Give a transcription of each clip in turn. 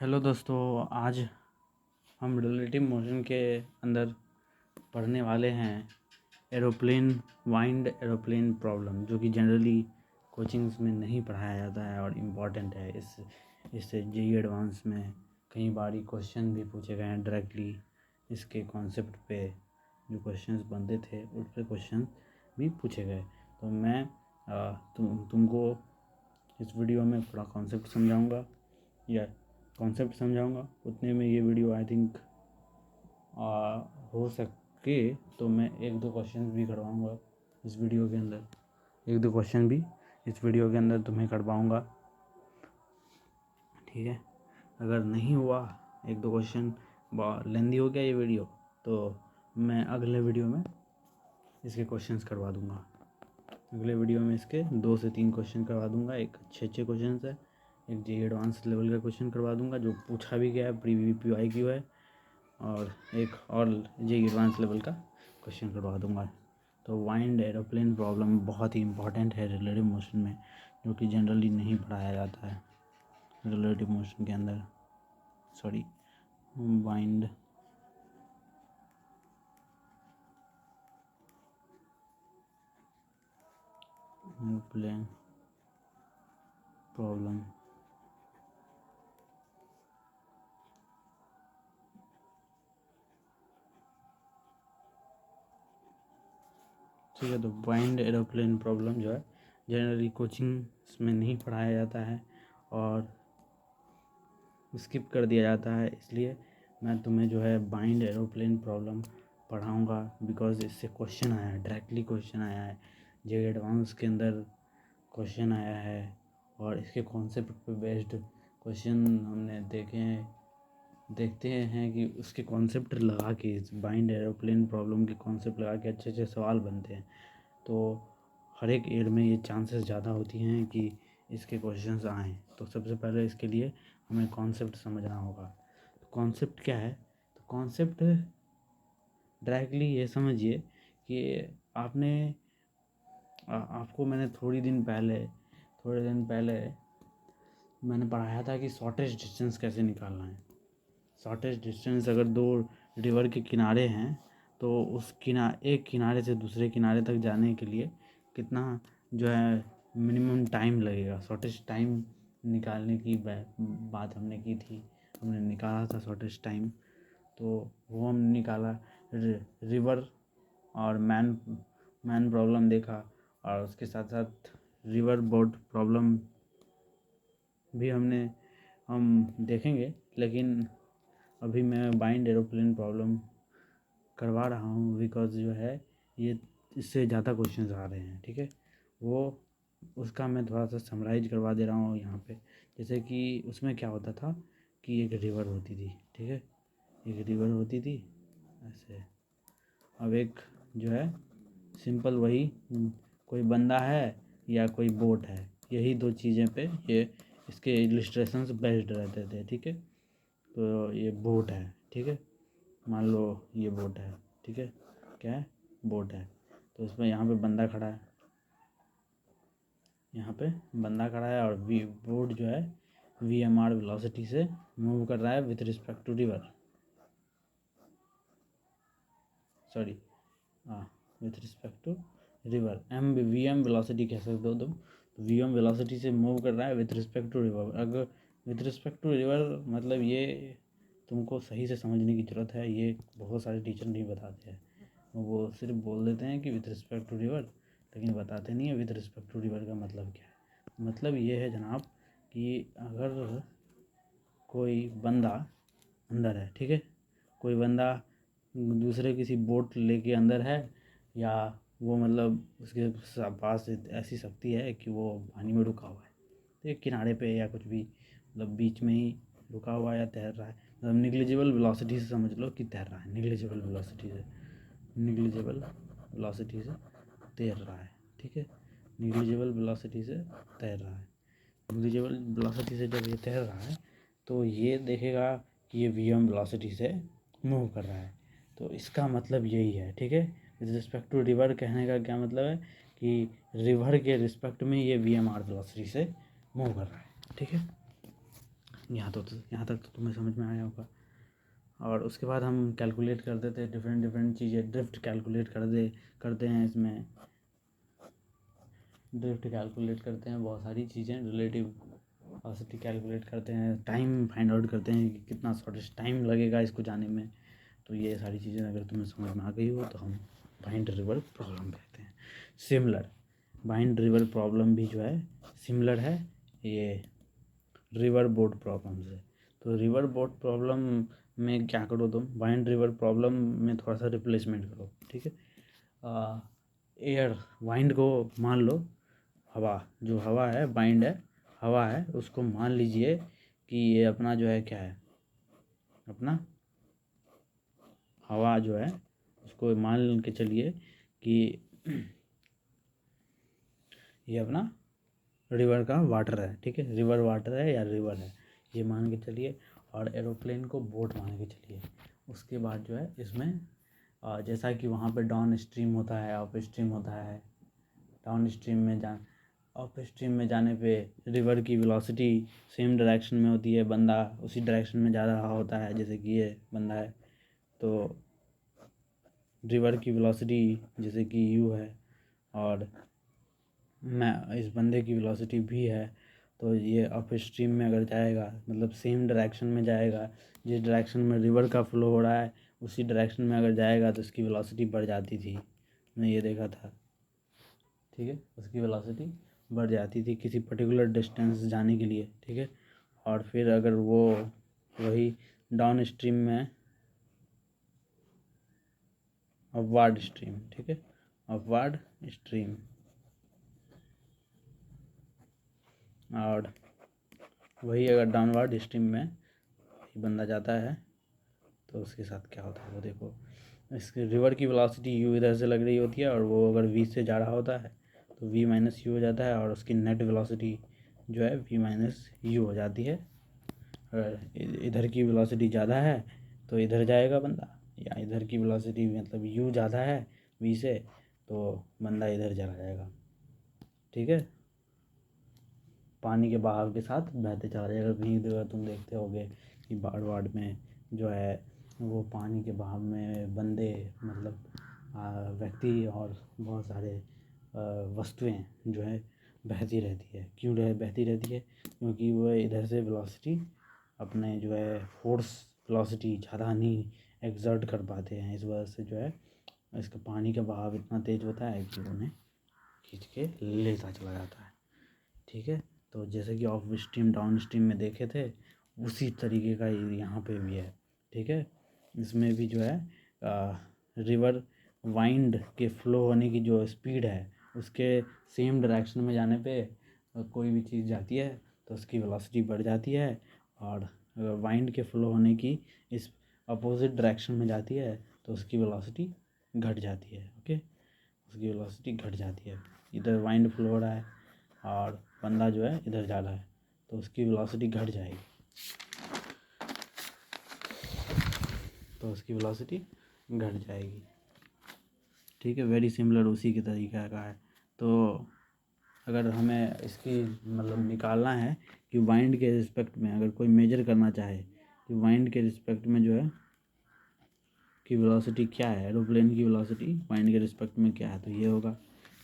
Hello दोस्तों, आज हम रिलेटिव मोशन के अंदर पढ़ने वाले हैं वाइंड एरोप्लेन प्रॉब्लम, जो कि जनरली कोचिंग्स में नहीं पढ़ाया जाता है और इम्पॉर्टेंट है। इससे जेईई एडवांस में कई बारी क्वेश्चन भी पूछे गए हैं डायरेक्टली इसके कॉन्सेप्ट पे। जो क्वेश्चंस बनते थे उस पर क्वेश्चन भी पूछे गए। तो मैं तुमको इस वीडियो में थोड़ा कॉन्सेप्ट समझाऊंगा उतने में ये वीडियो आई थिंक हो सके तो मैं एक दो क्वेश्चन भी करवाऊंगा इस वीडियो के अंदर तुम्हें करवाऊंगा, ठीक है। अगर नहीं हुआ, एक दो क्वेश्चन लेंदी हो गया ये वीडियो, तो मैं अगले वीडियो में इसके क्वेश्चंस करवा दूंगा। अगले वीडियो में इसके 2 से 3 क्वेश्चन करवा दूंगा। एक अच्छे क्वेश्चन है, एक जेईई एडवांस लेवल का क्वेश्चन करवा दूंगा जो पूछा भी गया है, प्रीवी PYQ है, और एक और जेईई एडवांस लेवल का क्वेश्चन करवा दूंगा। तो वाइंड एरोप्लेन प्रॉब्लम बहुत ही इंपॉर्टेंट है रिलेटिव मोशन में, जो कि जनरली नहीं पढ़ाया जाता है रिलेटिव मोशन के अंदर। Wind aeroplane problem. ठीक है, तो वाइंड एरोप्लेन प्रॉब्लम जो है जनरली कोचिंग्स में नहीं पढ़ाया जाता है और स्किप कर दिया जाता है, इसलिए मैं तुम्हें जो है वाइंड एरोप्लेन प्रॉब्लम पढ़ाऊंगा। बिकॉज इससे क्वेश्चन आया है, डायरेक्टली क्वेश्चन आया है, जेईई एडवांस के अंदर क्वेश्चन आया है और इसके कॉन्सेप्ट पे बेस्ड क्वेश्चन हमने देखते हैं कि उसके कॉन्सेप्ट लगा के, इस वाइंड एरोप्लेन प्रॉब्लम के कॉन्सेप्ट लगा के अच्छे सवाल बनते हैं। तो हर एक ईयर में ये चांसेस ज़्यादा होती हैं कि इसके क्वेश्चंस आएँ। तो सबसे पहले इसके लिए हमें कॉन्सेप्ट समझना होगा। तो कॉन्सेप्ट क्या है? तो कॉन्सेप्ट डायरेक्टली ये समझिए कि आपको मैंने थोड़े दिन पहले मैंने पढ़ाया था कि शॉर्टेस्ट डिस्टेंस कैसे निकालना है। शॉर्टेस्ट डिस्टेंस, अगर 2 रिवर के किनारे हैं तो एक किनारे से दूसरे किनारे तक जाने के लिए कितना जो है मिनिमम टाइम लगेगा। शॉर्टेस्ट टाइम निकालने की बात हमने की थी, हमने निकाला था शॉर्टेस्ट टाइम। तो वो हमने निकाला, रिवर और मैन प्रॉब्लम देखा, और उसके साथ साथ रिवर बोट प्रॉब्लम भी हम देखेंगे। लेकिन अभी मैं वाइंड एरोप्लेन प्रॉब्लम करवा रहा हूँ बिकॉज जो है ये इससे ज़्यादा क्वेश्चंस आ रहे हैं, ठीक है। उसका मैं थोड़ा सा समराइज करवा दे रहा हूँ यहाँ पे। जैसे कि उसमें क्या होता था कि एक रिवर होती थी, ठीक है, एक रिवर होती थी ऐसे। अब एक जो है सिंपल वही कोई बंदा है या कोई बोट है, यही 2 चीज़ें पे ये इसके इलस्ट्रेशंस बेस्ड रहते थे, ठीक है। तो ये बोट है, ठीक है, मान लो ये बोट है, ठीक है, क्या है, बोट है। तो इसमें यहाँ पे बंदा खड़ा है, और बोट जो है VMR वेलोसिटी से मूव कर रहा है with respect to river, with respect to river. VM velocity कह सकते हो तुम। VM वेलोसिटी से मूव कर रहा है विथ रिस्पेक्ट टू रिवर। अगर विथ रिस्पेक्ट टू रिवर मतलब ये तुमको सही से समझने की ज़रूरत है, ये बहुत सारे टीचर नहीं बताते हैं। वो सिर्फ बोल देते हैं कि विथ रिस्पेक्ट टू रिवर, लेकिन बताते नहीं है विथ रिस्पेक्ट टू रिवर का मतलब क्या है। मतलब ये है जनाब कि अगर कोई बंदा अंदर है, ठीक है, कोई बंदा दूसरे किसी बोट लेके अंदर है, या वो मतलब उसके पास ऐसी शक्ति है कि वो पानी में रुका हुआ है, तो एक किनारे पे या कुछ भी मतलब बीच में ही रुका हुआ है या तैर रहा है, मतलब निग्लिजिबल वेलोसिटी से समझ लो कि तैर रहा है, निग्लिजिबल वेलोसिटी से तैर रहा है, ठीक है, निग्लिजिबल वेलोसिटी से तैर रहा है। निग्लिजिबल वेलोसिटी से जब ये तैर रहा है तो ये देखेगा कि ये VM वेलोसिटी से मूव कर रहा है। तो इसका मतलब यही है, ठीक है। विद रिस्पेक्ट टू रिवर कहने का क्या मतलब है कि रिवर के रिस्पेक्ट में ये VMR वेलोसिटी से मूव कर रहा है, ठीक है। यहाँ तक तो तुम्हें समझ में आया होगा। और उसके बाद हम कैलकुलेट करते थे डिफरेंट चीज़ें, ड्रिफ्ट कैलकुलेट करते हैं इसमें, ड्रिफ्ट कैलकुलेट करते हैं, बहुत सारी चीज़ें, रिलेटिव वेलोसिटी कैलकुलेट करते हैं, टाइम फाइंड आउट करते हैं कि कितना शॉर्टेस्ट टाइम लगेगा इसको जाने में। तो ये सारी चीज़ें अगर तुम्हें समझ में आ गई हो तो हम वाइंड रिवर प्रॉब्लम कहते हैं। सिमिलर वाइंड रिवर प्रॉब्लम भी जो है सिमिलर है ये रिवर बोट प्रॉब्लम से। तो रिवर बोट प्रॉब्लम में क्या करो तुम, वाइंड रिवर प्रॉब्लम में थोड़ा सा रिप्लेसमेंट करो, ठीक है। एयर वाइंड को मान लो हवा, जो हवा है वाइंड है, हवा है, उसको मान लीजिए कि ये अपना जो है क्या है, अपना हवा जो है उसको मान के चलिए कि ये अपना रिवर का वाटर है, ठीक है, रिवर वाटर है या रिवर है, ये मान के चलिए। और एरोप्लेन को बोट मान के चलिए। उसके बाद जो है इसमें जैसा कि वहाँ पे डाउन स्ट्रीम होता है, अप स्ट्रीम होता है। डाउन स्ट्रीम में जाने पे रिवर की वेलोसिटी सेम डायरेक्शन में होती है, बंदा उसी डायरेक्शन में जा रहा होता है, जैसे कि ये बंदा है तो रिवर की वेलोसिटी जैसे कि u है और मैं इस बंदे की वेलोसिटी v है। तो ये अप स्ट्रीम में अगर जाएगा मतलब सेम डायरेक्शन में जाएगा, जिस डायरेक्शन में रिवर का फ्लो हो रहा है उसी डायरेक्शन में अगर जाएगा तो उसकी वेलोसिटी बढ़ जाती थी, मैंने ये देखा था, ठीक है, उसकी वेलोसिटी बढ़ जाती थी किसी पर्टिकुलर डिस्टेंस जाने के लिए, ठीक है। और फिर अगर वो वही डाउन स्ट्रीम में अपवार्ड स्ट्रीम, ठीक है, अपवार्ड स्ट्रीम, और वही अगर डाउनवर्ड स्ट्रीम में बंदा जाता है तो उसके साथ क्या होता है वो देखो। इसके रिवर की वेलोसिटी u इधर से लग रही होती है और वो अगर v से जा रहा होता है तो v माइनस यू हो जाता है और उसकी नेट वेलोसिटी जो है v माइनस यू हो जाती है। अगर इधर की वेलोसिटी ज़्यादा है तो इधर जाएगा बंदा, या इधर की वेलोसिटी मतलब u ज़्यादा है v से तो बंदा इधर चला जाएगा, ठीक है, पानी के बहाव के साथ बहते चला जाएगा। कहीं जगह तुम देखते होगे कि बाढ़ वाड़ में जो है वो पानी के बहाव में बंदे मतलब व्यक्ति और बहुत सारे वस्तुएं जो है बहती रहती है। क्यों बहती रहती है? क्योंकि वो इधर से वेलोसिटी अपने जो है फोर्स वेलोसिटी ज़्यादा नहीं एक्सर्ट कर पाते हैं, इस वजह से जो है इसका पानी का बहाव इतना तेज़ होता है कि उन्हें खींच के लेता चला जाता है, ठीक है। तो जैसे कि ऑफ स्ट्रीम डाउन स्ट्रीम में देखे थे उसी तरीके का यहाँ पे भी है, ठीक है। इसमें भी जो है रिवर वाइंड के फ्लो होने की जो स्पीड है उसके सेम डायरेक्शन में जाने पे कोई भी चीज़ जाती है तो उसकी वेलोसिटी बढ़ जाती है, और अगर वाइंड के फ्लो होने की इस अपोजिट डायरेक्शन में जाती है तो उसकी वेलोसिटी घट जाती है, ओके, उसकी वेलोसिटी घट जाती है। इधर वाइंड फ्लो हो रहा है और बंदा जो है इधर जा रहा है तो उसकी वेलोसिटी घट जाएगी, तो उसकी वेलोसिटी घट जाएगी, ठीक है। वेरी सिमिलर उसी के तरीका का है। तो अगर हमें इसकी मतलब निकालना है कि वाइंड के रिस्पेक्ट में अगर कोई मेजर करना चाहे कि वाइंड के रिस्पेक्ट में जो है कि वेलोसिटी क्या है, एरोप्लेन की वेलोसिटी वाइंड के रिस्पेक्ट में क्या है, तो ये होगा।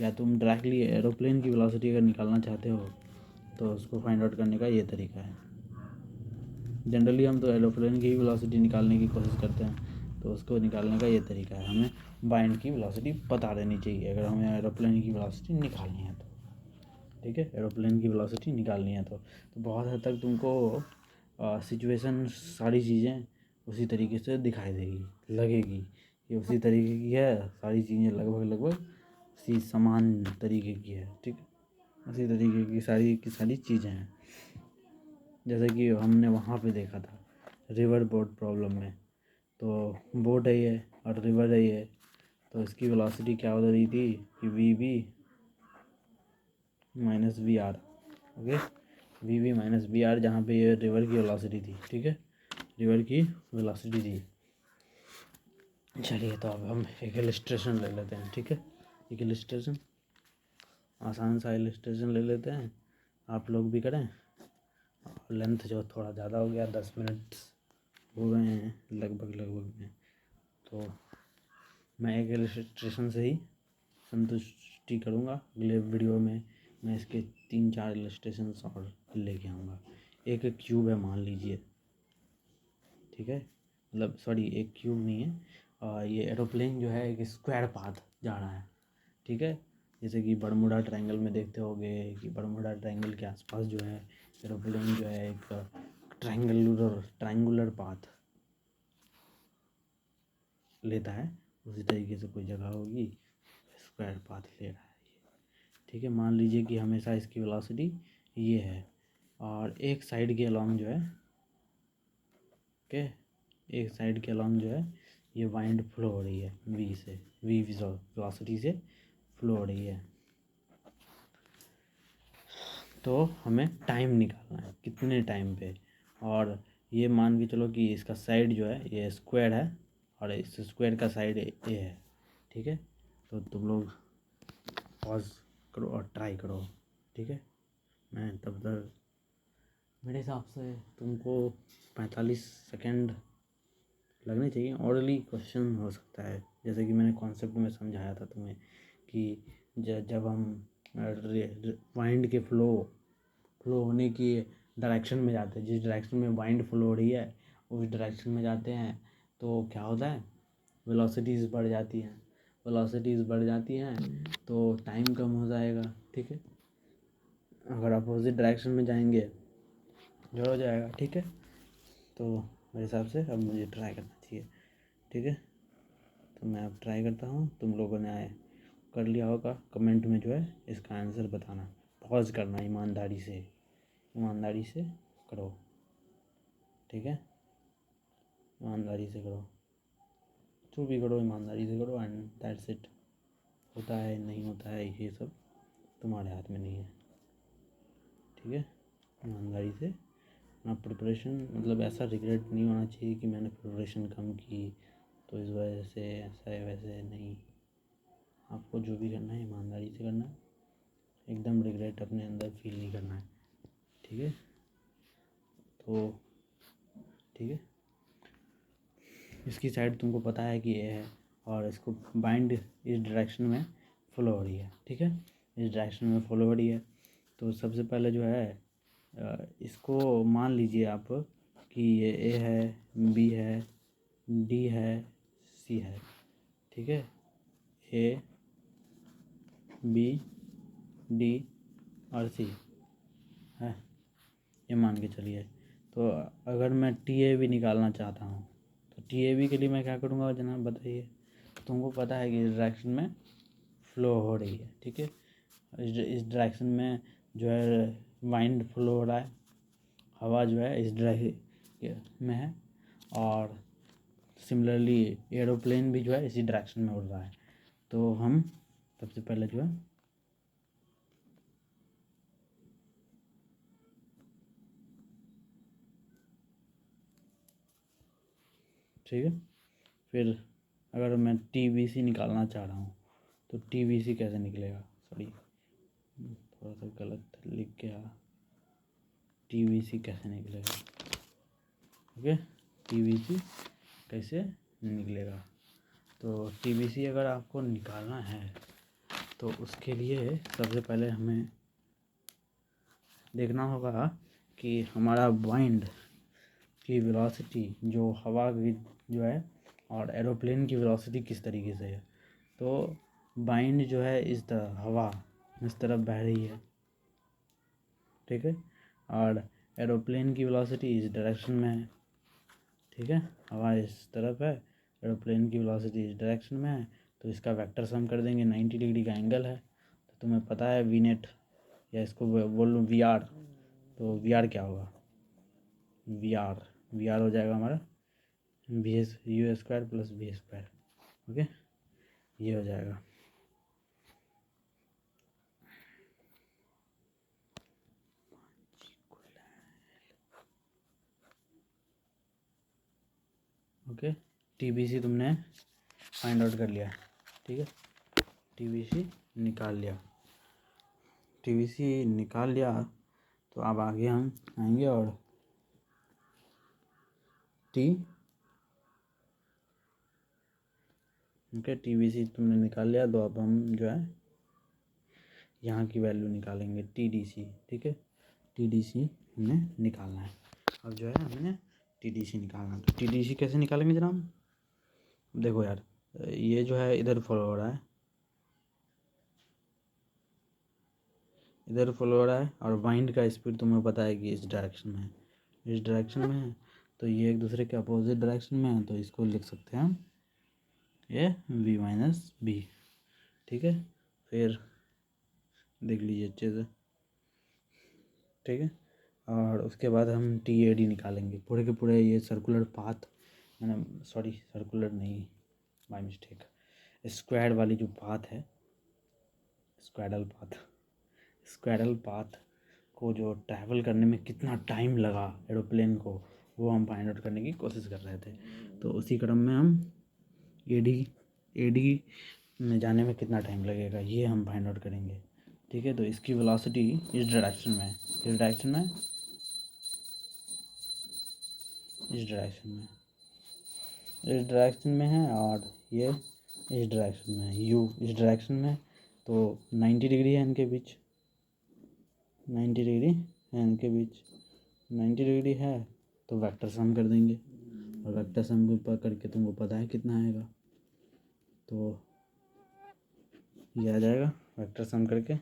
या तुम डायरेक्टली एरोप्लेन की वेलोसिटी अगर निकालना चाहते हो तो उसको फाइंड आउट करने का ये तरीका है। जनरली हम तो एरोप्लेन की ही वेलोसिटी निकालने की कोशिश करते हैं, तो उसको निकालने का ये तरीका है। हमें वाइंड की वेलोसिटी पता रहनी चाहिए अगर हमें एरोप्लेन की वेलोसिटी निकालनी है तो, ठीक है, एरोप्लेन की वेलोसिटी निकालनी है तो बहुत हद तक तुमको सिचुएशन सारी चीज़ें उसी तरीके से दिखाई देगी, लगेगी कि उसी तरीके की है, सारी चीज़ें लगभग उसी समान तरीके की है, ठीक है, उसी तरीके की सारी चीज़ें हैं। जैसे कि हमने वहाँ पे देखा था रिवर बोट प्रॉब्लम में, तो बोट है ये और रिवर है ये, तो इसकी वेलोसिटी क्या हो रही थी कि V B minus V R, okay, V B minus V R, जहाँ पे ये रिवर की वेलोसिटी थी, ठीक है, रिवर की वेलोसिटी थी। चलिए तो अब हम एक इलस्ट्रेशन ले लेते हैं, ठीक है, एक इलस्ट्रेशन, आसान सा इलस्ट्रेशन ले लेते हैं, आप लोग भी करें लेंथ जो थोड़ा ज़्यादा हो गया, 10 मिनट हो गए हैं लगभग में। तो मैं एक इलस्ट्रेशन से ही संतुष्टि करूँगा। अगले वीडियो में मैं इसके 3-4 इलस्ट्रेशन और लेके आऊँगा। एक क्यूब है मान लीजिए, ठीक है, मतलब सॉरी एक क्यूब नहीं है, ये एरोप्लेन जो है एक स्क्वायर पाथ जा रहा है, ठीक है। जैसे कि बरमूडा ट्रायंगल में देखते होंगे कि बरमूडा ट्रायंगल के आसपास जो है एरोप्लेन जो है एक ट्रायंगुलर पाथ लेता है, उसी तरीके से कोई जगह होगी स्क्वायर पाथ ले रहा है ये, ठीक है। मान लीजिए कि हमेशा इसकी वेलोसिटी ये है और एक साइड के अलॉन्ग जो है, ओके, एक साइड के अलॉन्ग जो है ये वाइंड फ्लो हो रही है वी वेलोसिटी से फ्लो हो रही है। तो हमें टाइम निकालना है कितने टाइम पे, और ये मान के चलो कि इसका साइड जो है ये स्क्वायर है और इस स्क्वायर का साइड ए है, ठीक है। तो तुम लोग पॉज करो और ट्राई करो, ठीक है। मैं तब तक मेरे हिसाब से तुमको 45 सेकेंड लगने चाहिए। ऑर्डरली क्वेश्चन हो सकता है, जैसे कि मैंने कॉन्सेप्ट में समझाया था तुम्हें कि जब हम वाइंड के फ्लो होने की डायरेक्शन में जाते हैं, जिस डायरेक्शन में वाइंड फ्लो हो रही है उस डायरेक्शन में जाते हैं, तो क्या होता है, वेलोसिटीज़ बढ़ जाती हैं, तो टाइम कम हो जाएगा, ठीक है। अगर अपोजिट डायरेक्शन में जाएंगे जो हो जाएगा, ठीक है। तो मेरे हिसाब से अब मुझे ट्राई करना चाहिए, ठीक है। तो मैं अब ट्राई करता हूँ, तुम लोगों ने कर लिया होगा, कमेंट में जो है इसका आंसर बताना, पॉज करना, ईमानदारी से करो, ठीक है। ईमानदारी से करो, जो भी करो ईमानदारी से करो, एंड दैट्स इट। होता है नहीं होता है ये सब तुम्हारे हाथ में नहीं है, ठीक है। ईमानदारी से अपना प्रिपरेशन, मतलब ऐसा रिग्रेट नहीं होना चाहिए कि मैंने प्रिपरेशन कम की तो इस वजह से ऐसा है, वैसे नहीं। आपको जो भी करना है ईमानदारी से करना है, एकदम रिग्रेट अपने अंदर फील नहीं करना है, ठीक है। तो ठीक है, इसकी साइड तुमको पता है कि ये है और इसको बाइंड इस डायरेक्शन में फॉलो हो रही है, ठीक है, इस डायरेक्शन में फॉलो हो रही है। तो सबसे पहले जो है इसको मान लीजिए आप कि ये ए है, बी है, डी है, सी है, ठीक है। ए, बी, डी और सी है, ये मान के चलिए। तो अगर मैं टी ए भी निकालना चाहता हूँ तो टी ए बी के लिए मैं क्या करूँगा जनाब बताइए। तुमको पता है कि इस डायरेक्शन में फ़्लो हो रही है, ठीक है। इस डायरेक्शन में जो है वाइंड फ्लो हो रहा है, हवा जो है इस डायरेक्शन में है, और सिमिलरली एरोप्लेन भी जो है इसी डायरेक्शन में उड़ रहा है। तो हम सबसे पहले जो है ठीक है, फिर अगर मैं टी वी सी निकालना चाह रहा हूँ तो टी वी सी कैसे निकलेगा, सॉरी थोड़ा सा गलत लिख गया, टी वी सी कैसे निकलेगा, ओके, टी वी सी कैसे निकलेगा। तो टी वी सी अगर आपको निकालना है तो उसके लिए सबसे पहले हमें देखना होगा कि हमारा वाइंड की वेलोसिटी जो हवा की जो है और एरोप्लेन की वेलोसिटी किस तरीके से है। तो वाइंड जो है इस तरह, हवा इस तरफ बह रही है, ठीक है, और एरोप्लेन की वेलोसिटी इस डायरेक्शन में है, ठीक है। हवा इस तरफ है, एरोप्लेन की वेलोसिटी इस डायरेक्शन में है, तो इसका वेक्टर सम कर देंगे, 90 डिग्री का एंगल है। तो तुम्हें पता है वी नेट, या इसको बोल लूँ वी आर, तो वी आर क्या होगा, वी आर हो जाएगा हमारा V S U square plus V square, okay, ये हो जाएगा। ओके, टीबीसी तुमने फाइंड आउट कर लिया, ठीक है, टीबीसी निकाल लिया, टीबीसी निकाल लिया। तो अब आगे हम आएंगे और टी ओके TBC तुमने निकाल लिया। तो अब हम जो है यहाँ की वैल्यू निकालेंगे TDC। ठीक है, TDC हमने निकालना है। अब जो है हमने TDC निकालना है। तो TDC कैसे निकालेंगे जनाब? देखो यार, ये जो है इधर फॉलो हो रहा है, इधर फॉलो हो रहा है, और वाइंड का स्पीड तुम्हें पता है कि इस डायरेक्शन में है, इस डायरेक्शन में है। तो ये एक दूसरे के अपोजिट डायरेक्शन में है, तो इसको लिख सकते हैं हम ये V-B। ठीक है, फिर देख लीजिए अच्छे से। ठीक है, और उसके बाद हम TAD निकालेंगे। पूरे के पूरे ये सर्कुलर पाथ, मैंने सॉरी सर्कुलर नहीं, बाय मिस्टेक स्क्वाड वाली जो पाथ है, स्क्वाडल पाथ को जो ट्रैवल करने में कितना टाइम लगा एरोप्लेन को, वो हम फाइंड आउट करने की कोशिश कर रहे थे। तो उसी क्रम में हम एडी में जाने में कितना टाइम लगेगा ये हम फाइंड आउट करेंगे। ठीक है, तो इसकी वेलोसिटी इस डायरेक्शन में है, इस डायरेक्शन में, इस डायरेक्शन में, इस डायरेक्शन में है, और ये इस डायरेक्शन में है, यू इस डायरेक्शन में। तो 90 डिग्री है इनके बीच, 90 डिग्री है इनके बीच, 90 डिग्री है। तो वेक्टर सम कर देंगे, और वेक्टर सम करके तुमको पता है कितना आएगा। तो ये आ जाएगा वेक्टर सम करके,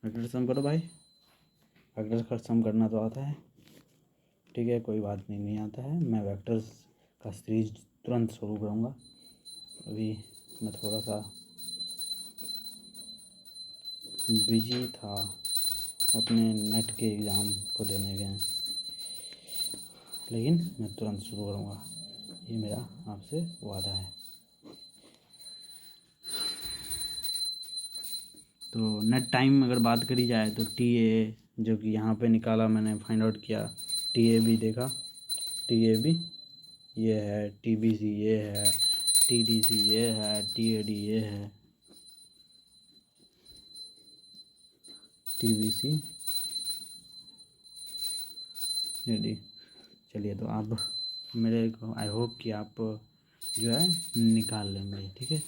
वेक्टर सम करो भाई, वेक्टर का सम करना तो आता है। ठीक है, कोई बात नहीं, नहीं आता है। मैं वेक्टर्स का सीरीज तुरंत शुरू करूँगा। अभी मैं थोड़ा सा बिजी था अपने नेट के एग्ज़ाम को देने गए, लेकिन मैं तुरंत शुरू करूँगा, ये मेरा आपसे वादा है। तो नेट टाइम अगर बात करी जाए तो TA जो कि यहाँ पे निकाला मैंने, फाइंड आउट किया, TAB देखा, TAB ये है, TBC ये है, TDC ये है, TAD ये है, TBC TAD। चलिए, तो आप मेरे को आई होप कि आप जो है निकाल लेंगे। ठीक है,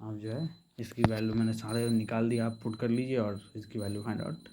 आप जो है इसकी वैल्यू मैंने सारे निकाल दी, आप पुट कर लीजिए और इसकी वैल्यू फाइंड आउट